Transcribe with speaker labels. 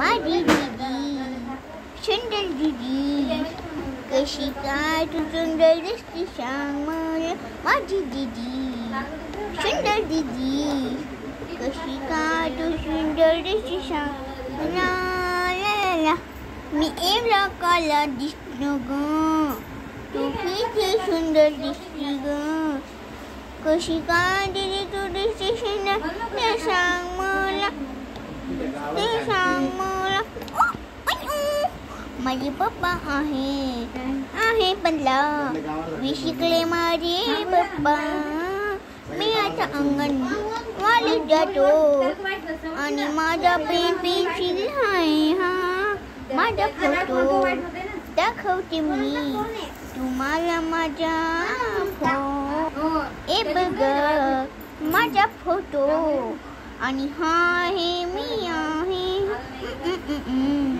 Speaker 1: माझी दीदी सुंदर दीदी कशी काय तू सुंदर दिसती सांग मला माझी दीदी सुंदर दीदी कशी काय तू सुंदर दिसती सांग ला ला ला ला मी एवढा काला दिसलो ग तू किती सुंदर दिसती ग कशी काय दीदी तू दिसती सुंदर ते सांग मला ते सांग मला माझे पप्पा आहे बनला मी शिकले माझे पप्पा मी आता अंगणवाडीत जातो आणि माझा पेन्सिल आहे हा माझा फोटो दाखवते मी तुम्हाला माझा ए बघ माझा फोटो आणि हा आहे मी आहे